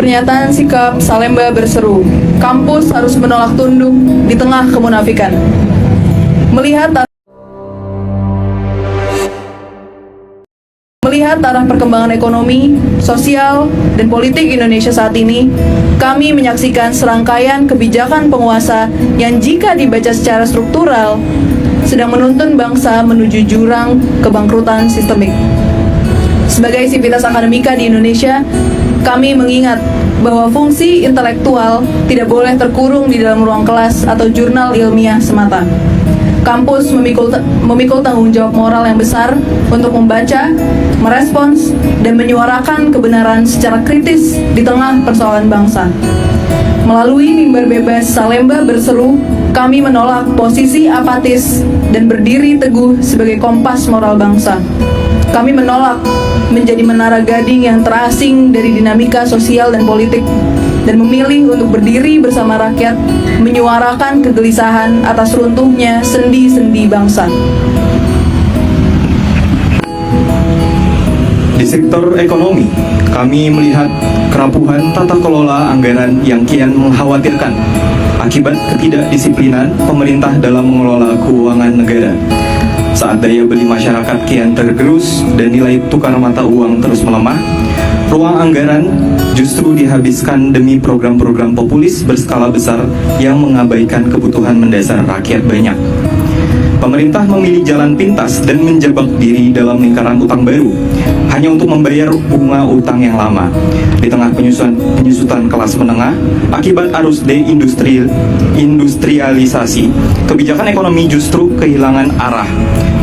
Pernyataan sikap Salemba berseru, kampus harus menolak tunduk di tengah kemunafikan. Melihat arah perkembangan ekonomi, sosial, dan politik Indonesia saat ini, kami menyaksikan serangkaian kebijakan penguasa yang jika dibaca secara struktural, sedang menuntun bangsa menuju jurang kebangkrutan sistemik. Sebagai sivitas akademika di Indonesia, kami mengingat bahwa fungsi intelektual tidak boleh terkurung di dalam ruang kelas atau jurnal ilmiah semata. Kampus memikul tanggung jawab moral yang besar untuk membaca, merespons, dan menyuarakan kebenaran secara kritis di tengah persoalan bangsa. Melalui mimbar bebas Salemba berseru, kami menolak posisi apatis dan berdiri teguh sebagai kompas moral bangsa. Kami menolak menjadi menara gading yang terasing dari dinamika sosial dan politik, dan memilih untuk berdiri bersama rakyat, menyuarakan kegelisahan atas runtuhnya sendi-sendi bangsa. Di sektor ekonomi, kami melihat kerapuhan tata kelola anggaran yang kian mengkhawatirkan akibat ketidakdisiplinan pemerintah dalam mengelola keuangan negara. Saat daya beli masyarakat kian tergerus dan nilai tukar mata uang terus melemah, ruang anggaran justru dihabiskan demi program-program populis berskala besar yang mengabaikan kebutuhan mendasar rakyat banyak. Pemerintah memilih jalan pintas dan menjebak diri dalam lingkaran utang baru hanya untuk membayar bunga utang yang lama. Di tengah penyusutan kelas menengah akibat arus deindustrialisasi, kebijakan ekonomi justru kehilangan arah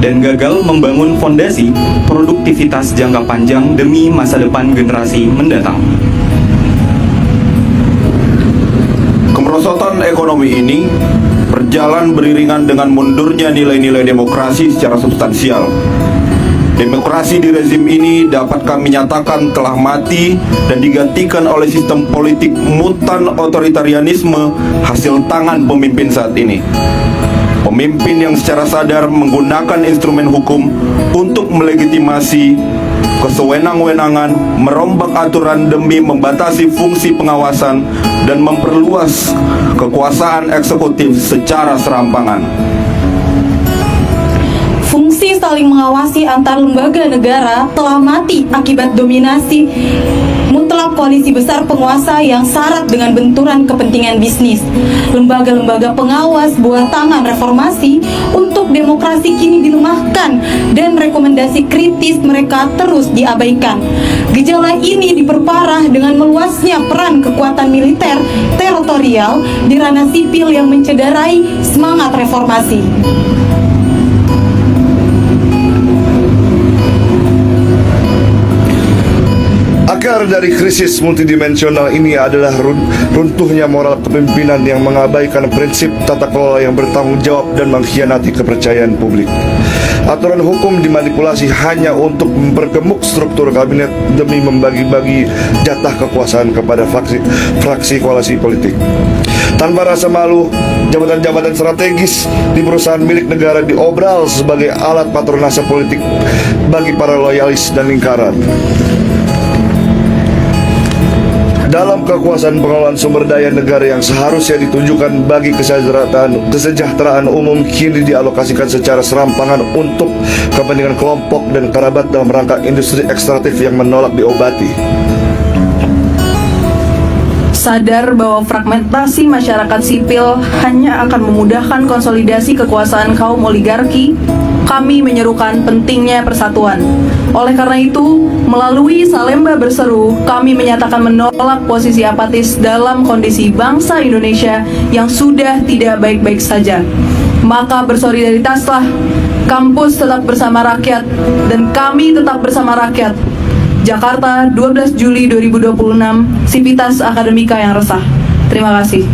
dan gagal membangun fondasi produktivitas jangka panjang demi masa depan generasi mendatang. Kemerosotan ekonomi ini berjalan beriringan dengan mundurnya nilai-nilai demokrasi secara substansial. Demokrasi di rezim ini dapat kami nyatakan telah mati dan digantikan oleh sistem politik mutan otoritarianisme hasil tangan pemimpin saat ini. Pemimpin yang secara sadar menggunakan instrumen hukum untuk melegitimasi kesewenang-wenangan, merombak aturan demi membatasi fungsi pengawasan dan memperluas kekuasaan eksekutif secara serampangan. Fungsi saling mengawasi antar lembaga negara telah mati akibat dominasi mutlak koalisi besar penguasa yang syarat dengan benturan kepentingan bisnis. Lembaga-lembaga pengawas buah tangan reformasi untuk demokrasi kini dilemahkan dan rekomendasi kritis mereka terus diabaikan. Gejala ini diperparah dengan meluasnya peran kekuatan militer teritorial di ranah sipil yang mencederai semangat reformasi. Akar dari krisis multidimensional ini adalah runtuhnya moral kepemimpinan yang mengabaikan prinsip tata kelola yang bertanggung jawab dan mengkhianati kepercayaan publik. Aturan hukum dimanipulasi hanya untuk mempergemuk struktur kabinet demi membagi-bagi jatah kekuasaan kepada fraksi koalisi politik. Tanpa rasa malu, jabatan-jabatan strategis di perusahaan milik negara diobral sebagai alat patronase politik bagi para loyalis dan lingkaran. Dalam kekuasaan pengelolaan sumber daya negara yang seharusnya ditujukan bagi kesejahteraan umum kini dialokasikan secara serampangan untuk kepentingan kelompok dan kerabat dalam rangka industri ekstraktif yang menolak diobati. Sadar bahwa fragmentasi masyarakat sipil hanya akan memudahkan konsolidasi kekuasaan kaum oligarki, kami menyerukan pentingnya persatuan. Oleh karena itu, melalui Salemba berseru, kami menyatakan menolak posisi apatis dalam kondisi bangsa Indonesia yang sudah tidak baik-baik saja. Maka bersolidaritaslah, kampus tetap bersama rakyat, dan kami tetap bersama rakyat. Jakarta, 12 Juli 2026, Sivitas Akademika yang resah. Terima kasih.